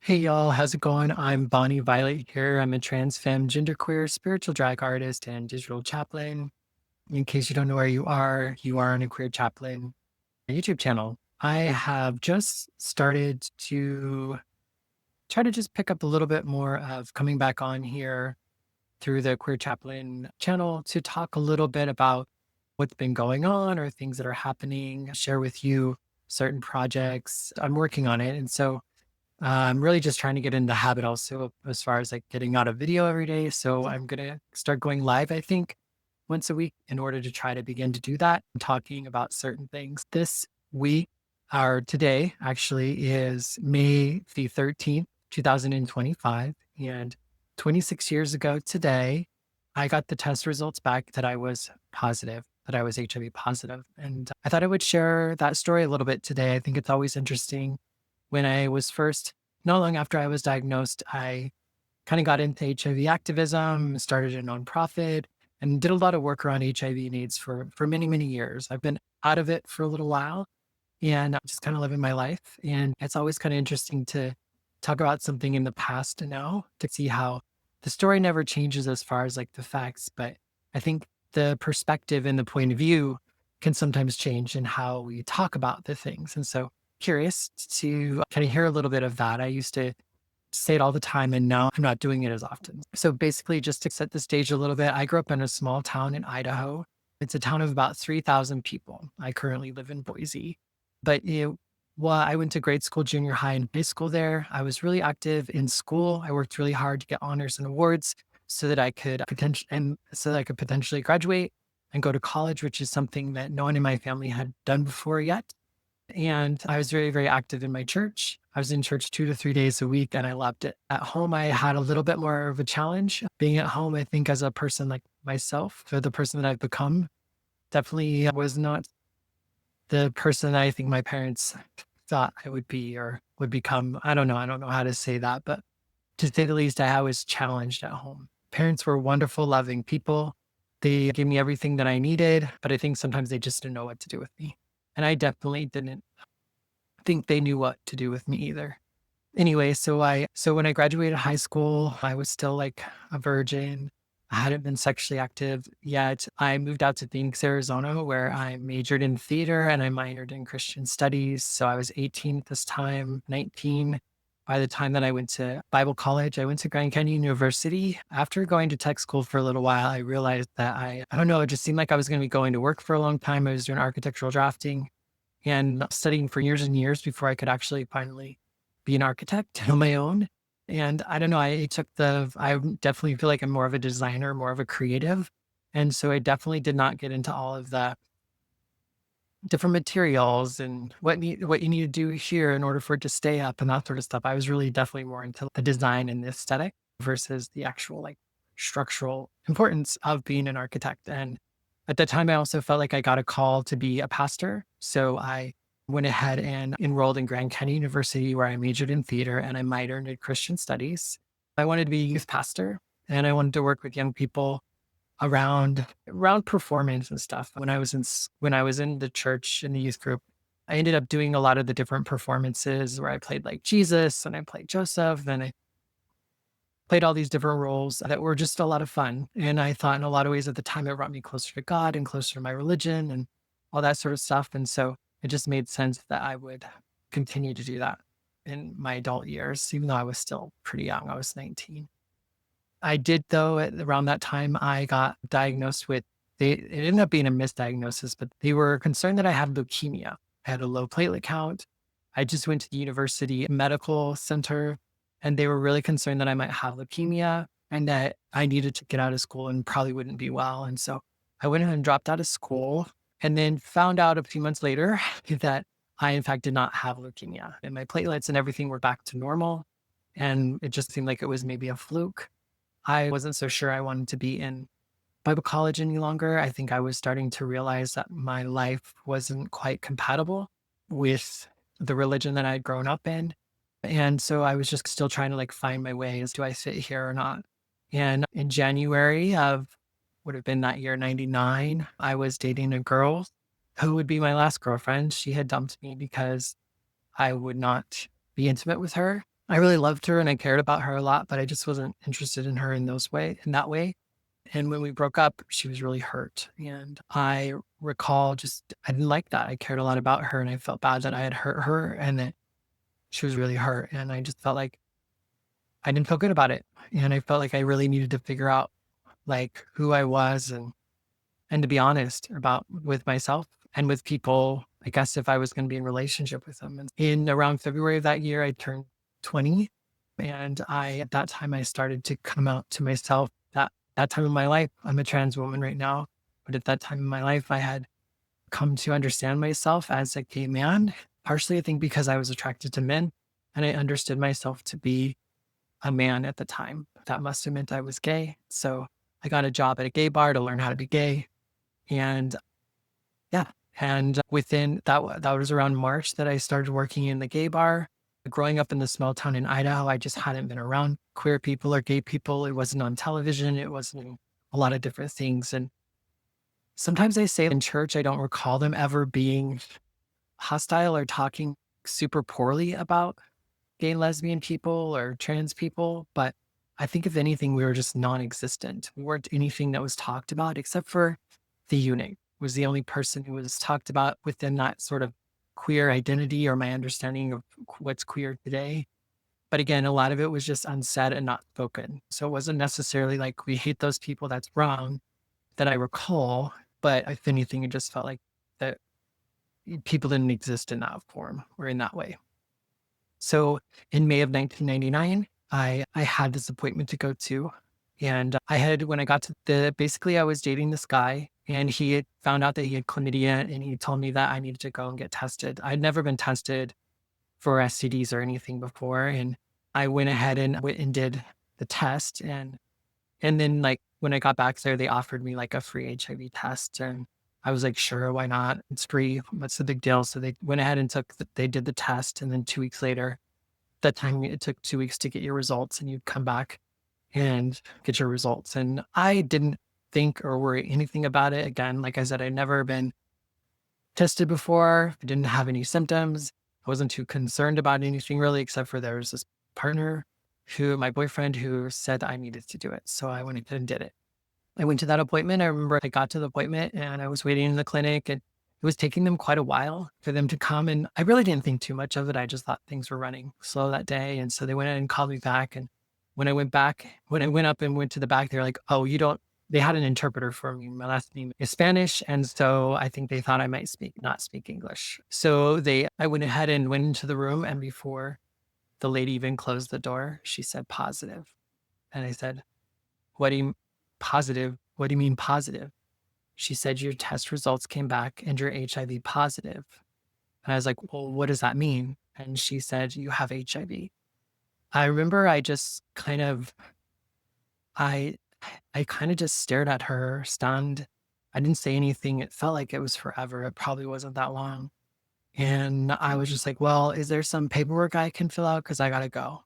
Hey y'all, how's it going? I'm Bonnie Violet here. I'm a trans femme, genderqueer, spiritual drag artist, and digital chaplain. In case you don't know where you are on A Queer Chaplain YouTube channel. I have just started to try to just pick up a little bit more of coming back on here through the Queer Chaplain channel to talk a little bit about what's been going on or things that are happening, share with you certain projects. I'm working on it. And so I'm really just trying to get in the habit also as far as like getting out a video every day. So I'm going to start going live, I think, once a week in order to try to begin to do that. I'm talking about certain things. This week, or today actually, is May the 13th, 2025. And 26 years ago today, I got the test results back that I was positive, that I was HIV positive. And I thought I would share that story a little bit today. I think it's always interesting when I was first, not long after I was diagnosed, I kind of got into HIV activism, started a nonprofit, and did a lot of work around HIV and AIDS for many, many years. I've been out of it for a little while and I'm just kind of living my life. And it's always kind of interesting to talk about something in the past and now to see how the story never changes as far as like the facts. But I think the perspective and the point of view can sometimes change in how we talk about the things. And so curious to kind of hear a little bit of that. I used to say it all the time and now I'm not doing it as often. So basically, just to set the stage a little bit, I grew up in a small town in Idaho. It's a town of about 3,000 people. I currently live in Boise. But while I went to grade school, junior high, and high school there, I was really active in school. I worked really hard to get honors and awards so that I could potentially graduate and go to college, which is something that no one in my family had done before yet. And I was very, very active in my church. I was in church 2 to 3 days a week and I loved it. At home, I had a little bit more of a challenge. Being at home, I think as a person like myself, or the person that I've become, definitely was not the person I think my parents thought I would be or would become. I don't know. I don't know how to say that, but to say the least, I was challenged at home. Parents were wonderful, loving people. They gave me everything that I needed, but I think sometimes they just didn't know what to do with me. And I definitely didn't think they knew what to do with me either. Anyway, so when I graduated high school, I was still like a virgin. I hadn't been sexually active yet. I moved out to Phoenix, Arizona, where I majored in theater and I minored in Christian studies. So I was 18 at this time, 19. By the time that I went to Bible college, I went to Grand Canyon University. After going to tech school for a little while, I realized that I don't know, it just seemed like I was going to be going to work for a long time. I was doing architectural drafting and studying for years and years before I could actually finally be an architect on my own. And I don't know, I definitely feel like I'm more of a designer, more of a creative. And so I definitely did not get into all of the different materials and what you need to do here in order for it to stay up and that sort of stuff. I was really definitely more into the design and the aesthetic versus the actual like structural importance of being an architect. And at that time, I also felt like I got a call to be a pastor. So I went ahead and enrolled in Grand Canyon University, where I majored in theater and I minored in Christian studies. I wanted to be a youth pastor and I wanted to work with young people around performance and stuff. When I was in the church in the youth group, I ended up doing a lot of the different performances where I played like Jesus and I played Joseph and I played all these different roles that were just a lot of fun. And I thought in a lot of ways at the time it brought me closer to God and closer to my religion and all that sort of stuff. And so it just made sense that I would continue to do that in my adult years, even though I was still pretty young. I was 19. I did though at around that time I got diagnosed with it ended up being a misdiagnosis, but they were concerned that I had leukemia. I had a low platelet count. I just went to the university medical center and they were really concerned that I might have leukemia and that I needed to get out of school and probably wouldn't be well. And so I went ahead and dropped out of school and then found out a few months later that I in fact did not have leukemia and my platelets and everything were back to normal. And it just seemed like it was maybe a fluke. I wasn't so sure I wanted to be in Bible college any longer. I think I was starting to realize that my life wasn't quite compatible with the religion that I'd grown up in. And so I was just still trying to like find my way as do I fit here or not? And in January of would have been that year 99, I was dating a girl who would be my last girlfriend. She had dumped me because I would not be intimate with her. I really loved her and I cared about her a lot, but I just wasn't interested in her in that way. And when we broke up, she was really hurt. And I recall just, I didn't like that. I cared a lot about her and I felt bad that I had hurt her and that she was really hurt. And I just felt like I didn't feel good about it. And I felt like I really needed to figure out like who I was and to be honest about with myself and with people, I guess if I was going to be in relationship with them. And in around February of that year, I turned 20. And at that time, I started to come out to myself that time in my life. I'm a trans woman right now. But at that time in my life, I had come to understand myself as a gay man, partially, I think, because I was attracted to men and I understood myself to be a man at the time. That must have meant I was gay. So I got a job at a gay bar to learn how to be gay. And yeah, and within that was around March that I started working in the gay bar. Growing up in the small town in Idaho, I just hadn't been around queer people or gay people. It wasn't on television. It wasn't in a lot of different things. And sometimes I say in church, I don't recall them ever being hostile or talking super poorly about gay and lesbian people or trans people. But I think if anything, we were just non-existent. We weren't anything that was talked about except for the eunuch was the only person who was talked about within that sort of queer identity or my understanding of what's queer today. But again, a lot of it was just unsaid and not spoken. So it wasn't necessarily like we hate those people, that's wrong that I recall. But if anything, it just felt like that people didn't exist in that form or in that way. So in May of 1999, I had this appointment to go to. And I had, when I got to basically, I was dating this guy and he had found out that he had chlamydia and he told me that I needed to go and get tested. I'd never been tested for STDs or anything before. And I went ahead and went and did the test. And then, like, when I got back there, they offered me like a free HIV test. And I was like, sure, why not? It's free. What's the big deal? So they went ahead and they did the test. And then 2 weeks later, that time it took 2 weeks to get your results and you'd come back and get your results. And I didn't think or worry anything about it. Again, like I said, I'd never been tested before. I didn't have any symptoms. I wasn't too concerned about anything really, except for there was this partner my boyfriend, who said I needed to do it. So I went ahead and did it. I went to that appointment. I remember I got to the appointment and I was waiting in the clinic and it was taking them quite a while for them to come. And I really didn't think too much of it. I just thought things were running slow that day. And so they went in and called me back. And when I went up and went to the back, they're like, oh, you don't, they had an interpreter for me. My last name is Spanish. And so I think they thought I might not speak English. So I went ahead and went into the room. And before the lady even closed the door, she said positive. And I said, what do you positive? What do you mean positive? She said, your test results came back and you're HIV positive. And I was like, well, what does that mean? And she said, you have HIV. I remember I, I kind of just stared at her, stunned. I didn't say anything. It felt like it was forever. It probably wasn't that long. And I was just like, well, is there some paperwork I can fill out? Cause I gotta go.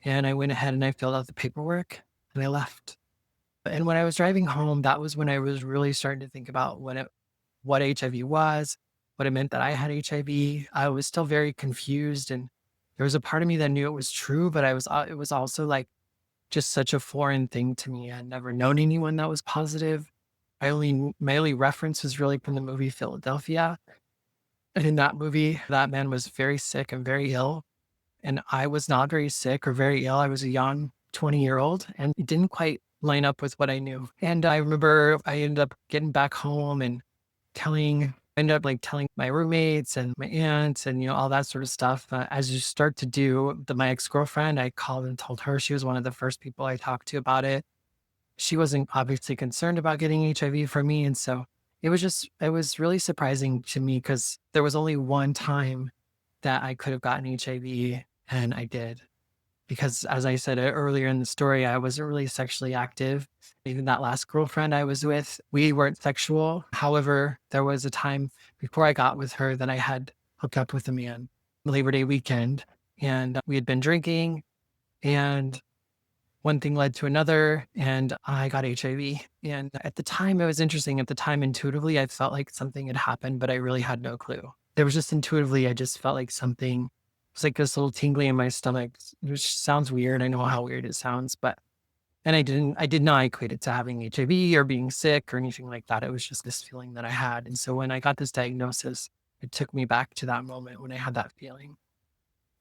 And I went ahead and I filled out the paperwork and I left. And when I was driving home, that was when I was really starting to think about what HIV was, what it meant that I had HIV. I was still very confused, and there was a part of me that knew it was true, but it was also like just such a foreign thing to me. I'd never known anyone that was positive. My only reference was really from the movie Philadelphia. And in that movie, that man was very sick and very ill. And I was not very sick or very ill. I was a young 20-year-old and it didn't quite line up with what I knew. And I remember I ended up getting back home and telling my roommates and my aunts and, all that sort of stuff. As you start to do, my ex-girlfriend, I called and told her. She was one of the first people I talked to about it. She wasn't obviously concerned about getting HIV from me. And so it was really surprising to me because there was only one time that I could have gotten HIV and I did. Because as I said earlier in the story, I wasn't really sexually active. Even that last girlfriend I was with, we weren't sexual. However, there was a time before I got with her that I had hooked up with a man Labor Day weekend and we had been drinking and one thing led to another and I got HIV. And at the time, it was interesting. At the time, intuitively, I felt like something had happened, but I really had no clue. There was just intuitively, I just felt like something It's like this little tingling in my stomach, which sounds weird. I know how weird it sounds, but and I did not equate it to having HIV or being sick or anything like that. It was just this feeling that I had. And so when I got this diagnosis, it took me back to that moment when I had that feeling.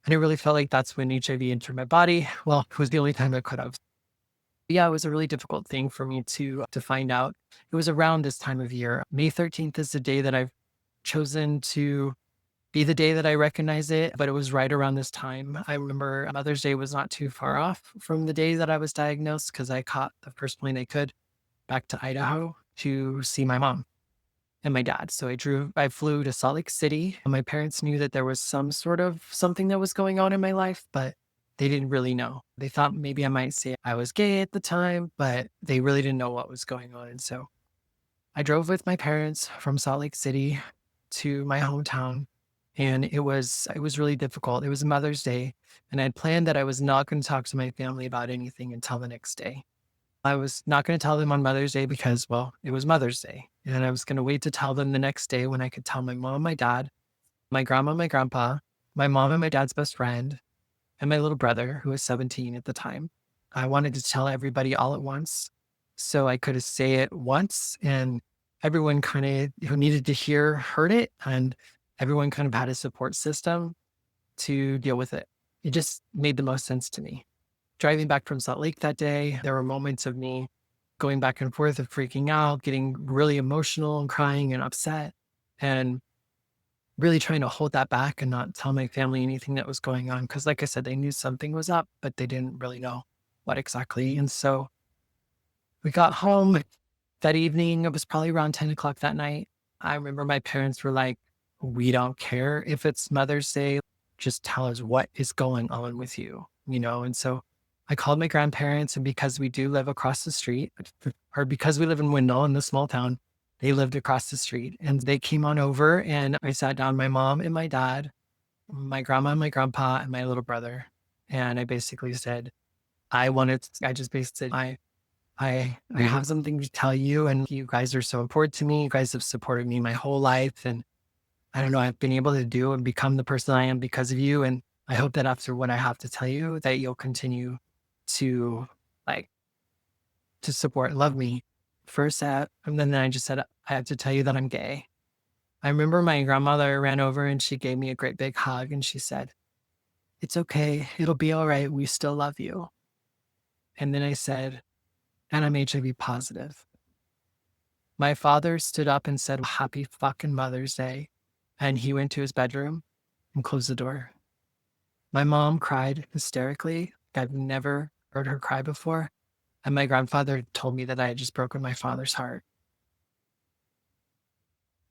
And it really felt like that's when HIV entered my body. Well, it was the only time it could have. Yeah, it was a really difficult thing for me to find out. It was around this time of year. May 13th is the day that I've chosen to be the day that I recognize it, but it was right around this time. I remember Mother's Day was not too far off from the day that I was diagnosed because I caught the first plane I could back to Idaho to see my mom and my dad. So I flew to Salt Lake City. My parents knew that there was some sort of something that was going on in my life, but they didn't really know. They thought maybe I might say I was gay at the time, but they really didn't know what was going on. And so I drove with my parents from Salt Lake City to my hometown, and it was really difficult. It was Mother's Day, and I had planned that I was not going to talk to my family about anything until the next day. I was not going to tell them on Mother's Day because, well, it was Mother's Day, and I was going to wait to tell them the next day when I could tell my mom, my dad, my grandma, my grandpa, my mom and my dad's best friend, and my little brother, who was 17 at the time. I wanted to tell everybody all at once so I could say it once and everyone kind of who needed to hear heard it and everyone kind of had a support system to deal with it. It just made the most sense to me. Driving back from Salt Lake that day, there were moments of me going back and forth of freaking out, getting really emotional and crying and upset. And really trying to hold that back and not tell my family anything that was going on. Cause like I said, they knew something was up, but they didn't really know what exactly. And so we got home that evening. It was probably around 10 o'clock that night. I remember my parents were like, we don't care if it's Mother's Day. Just tell us what is going on with you, you know? And so I called my grandparents, and because we do live across the street, or because we live in Windle in the small town, they lived across the street and they came on over and I sat down my mom and my dad, my grandma and my grandpa and my little brother. And I basically said, I just basically said, I have something to tell you and you guys are so important to me. You guys have supported me my whole life. And I don't know, I've been able to do and become the person I am because of you. And I hope that after what I have to tell you, that you'll continue to like to support and love me. First that, and then I just said, I have to tell you that I'm gay. I remember my grandmother ran over and she gave me a great big hug and she said, it's okay. It'll be all right. We still love you. And then I said, and I'm HIV positive. My father stood up and said, happy fucking Mother's Day. And he went to his bedroom and closed the door. My mom cried hysterically. I've never heard her cry before. And my grandfather told me that I had just broken my father's heart.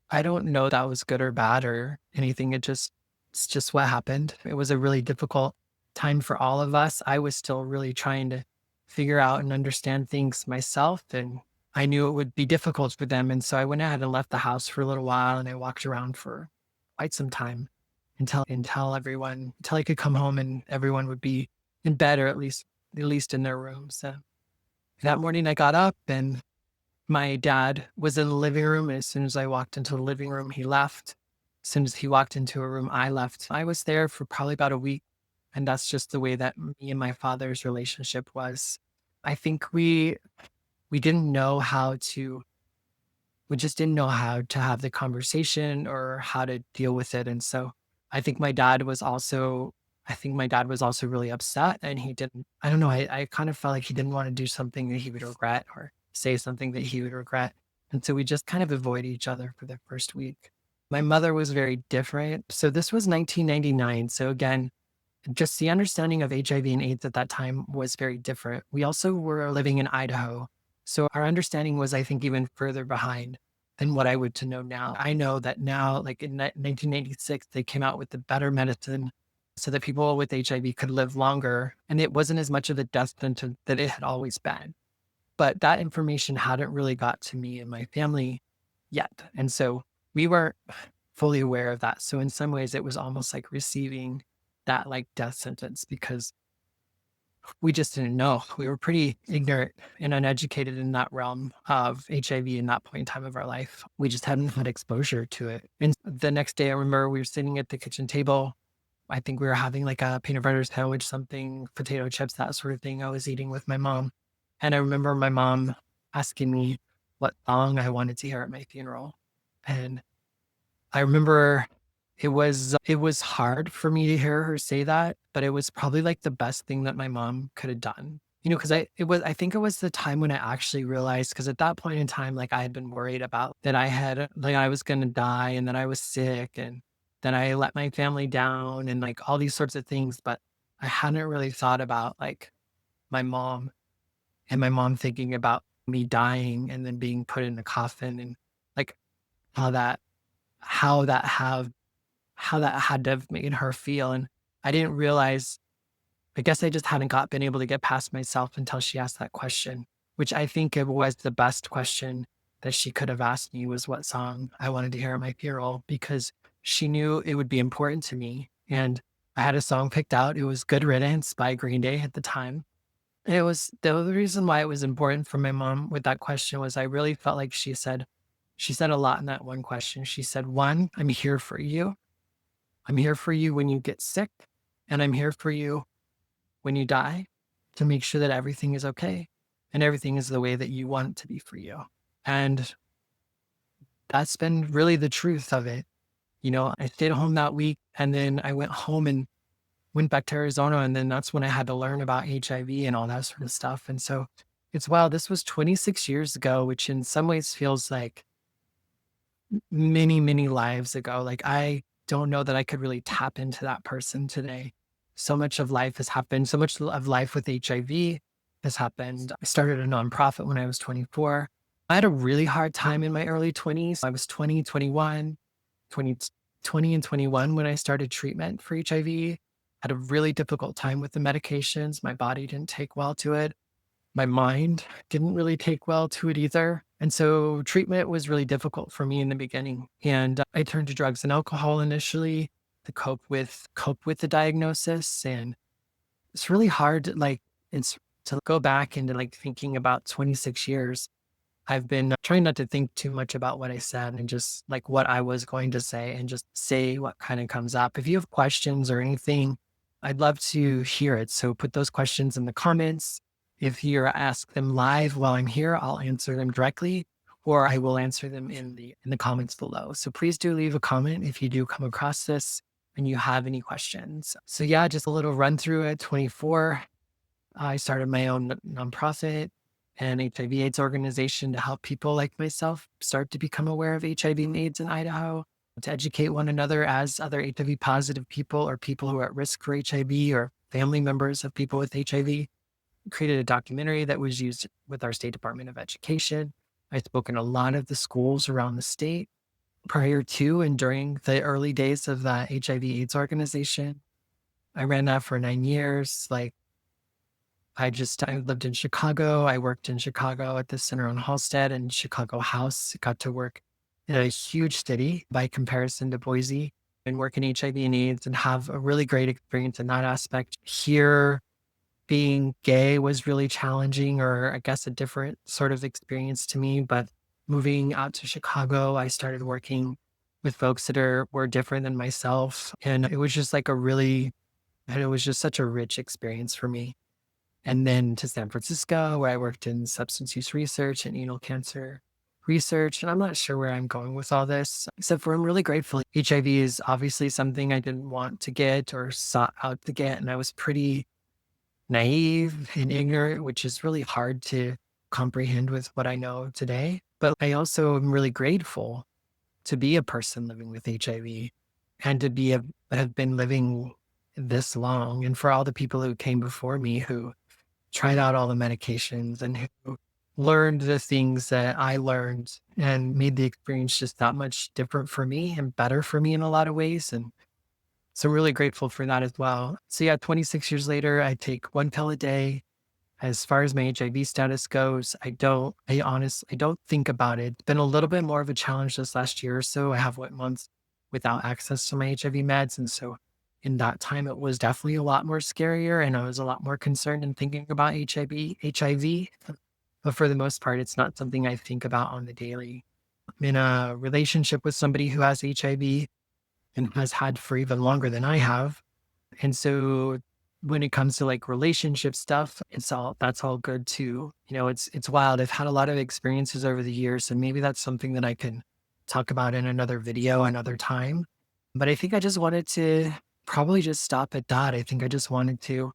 I don't know that was good or bad or anything. It's just what happened. It was a really difficult time for all of us. I was still really trying to figure out and understand things myself. And I knew it would be difficult for them. And so I went ahead and left the house for a little while and I walked around for quite some time until I could come home and everyone would be in bed or at least in their rooms. So that morning I got up and my dad was in the living room, and as soon as I walked into the living room, he left. As soon as he walked into a room, I left. I was there for probably about a week, and that's just the way that me and my father's relationship was. I think we didn't know how to we just didn't know how to have the conversation or how to deal with it, and so I think my dad was also really upset, and he didn't I don't know, I kind of felt like he didn't wanna do something that he would regret or say something that he would regret, and so we just kind of avoided each other for the first week. My mother was very different. So this was 1999, so again, just the understanding of HIV and AIDS at that time was very different. We also were living in Idaho. So our understanding was, I think, even further behind than what I would to know now. I know that now, like in 1996, they came out with the better medicine so that people with HIV could live longer. And it wasn't as much of a death sentence that it had always been. But that information hadn't really got to me and my family yet. And so we weren't fully aware of that. So in some ways, it was almost like receiving that like death sentence because we just didn't know. We were pretty ignorant and uneducated in that realm of HIV in that point in time of our life. We just hadn't had exposure to it. And the next day, I remember we were sitting at the kitchen table. I think we were having like a peanut butter sandwich, something, potato chips, that sort of thing I was eating with my mom. And I remember my mom asking me what song I wanted to hear at my funeral. And I remember it was hard for me to hear her say that, but it was probably like the best thing that my mom could have done. Because I think it was the time when I actually realized, because at that point in time, like I had been worried about that I had like I was gonna die and that I was sick and that I let my family down and like all these sorts of things. But I hadn't really thought about like my mom and my mom thinking about me dying and then being put in a coffin and like how that how that have how that had to have made her feel, and I didn't realize I guess I just hadn't been able to get past myself until she asked that question, which I think it was the best question that she could have asked me, was what song I wanted to hear at my funeral, because she knew it would be important to me, and I had a song picked out. It was Good Riddance by Green Day at the time. It was the reason why it was important for my mom with that question was I really felt like she said a lot in that one question. She said, "1, I'm here for you. I'm here for you when you get sick, and I'm here for you when you die to make sure that everything is okay and everything is the way that you want it to be for you." And that's been really the truth of it. I stayed home that week and then I went home and went back to Arizona. And then that's when I had to learn about HIV and all that sort of stuff. And so it's wild. This was 26 years ago, which in some ways feels like many, many lives ago. Like I don't know that I could really tap into that person today. So much of life has happened. So much of life with HIV has happened. I started a nonprofit when I was 24. I had a really hard time in my early 20s. I was 20, 21, 20, 20 and 21 when I started treatment for HIV. Had a really difficult time with the medications. My body didn't take well to it. My mind didn't really take well to it either. And so treatment was really difficult for me in the beginning. And I turned to drugs and alcohol initially to cope with the diagnosis. And it's really hard it's to go back into like thinking about 26 years. I've been trying not to think too much about what I said and just like what I was going to say and just say what kind of comes up. If you have questions or anything, I'd love to hear it. So put those questions in the comments. If you're ask them live while I'm here, I'll answer them directly or I will answer them in the comments below. So please do leave a comment if you do come across this and you have any questions. So yeah, just a little run through at 24. I started my own nonprofit and HIV/AIDS organization to help people like myself start to become aware of HIV and AIDS in Idaho, to educate one another as other HIV-positive people or people who are at risk for HIV or family members of people with HIV. Created a documentary that was used with our State Department of Education. I spoke in a lot of the schools around the state prior to and during the early days of the HIV/AIDS organization. I ran that for 9 years. I lived in Chicago. I worked in Chicago at the Center on Halsted and Chicago House. Got to work in a huge city by comparison to Boise and work in HIV and AIDS and have a really great experience in that aspect. Here, being gay was really challenging, or I guess a different sort of experience to me. But moving out to Chicago, I started working with folks that were different than myself. And it was just such a rich experience for me. And then to San Francisco, where I worked in substance use research and anal cancer research. And I'm not sure where I'm going with all this, except for I'm really grateful. HIV is obviously something I didn't want to get or sought out to get. And I was pretty naive and ignorant, which is really hard to comprehend with what I know today. But I also am really grateful to be a person living with HIV and have been living this long. And for all the people who came before me who tried out all the medications and who learned the things that I learned and made the experience just that much different for me and better for me in a lot of ways. And so really grateful for that as well. So yeah, 26 years later, I take one pill a day. As far as my HIV status goes, I don't think about it. It's been a little bit more of a challenge this last year or so. I have months without access to my HIV meds. And so in that time, it was definitely a lot more scarier and I was a lot more concerned and thinking about HIV. But for the most part, it's not something I think about on the daily. I'm in a relationship with somebody who has HIV and has had for even longer than I have. And so when it comes to like relationship stuff, that's all good too. It's wild. I've had a lot of experiences over the years, and maybe that's something that I can talk about in another video another time. But I think I just wanted to probably just stop at that. I think I just wanted to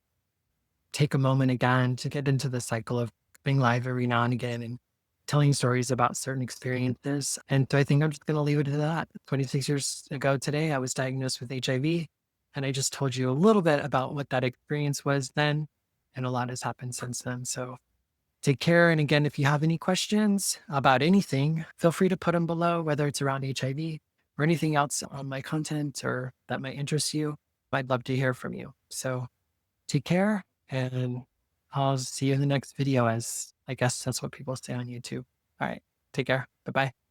take a moment again to get into the cycle of being live every now and again and telling stories about certain experiences. And so I think I'm just going to leave it at that. 26 years ago today, I was diagnosed with HIV. And I just told you a little bit about what that experience was then. And a lot has happened since then. So take care. And again, if you have any questions about anything, feel free to put them below, whether it's around HIV or anything else on my content or that might interest you. I'd love to hear from you. So take care, and I'll see you in the next video, as I guess that's what people say on YouTube. All right. Take care. Bye bye.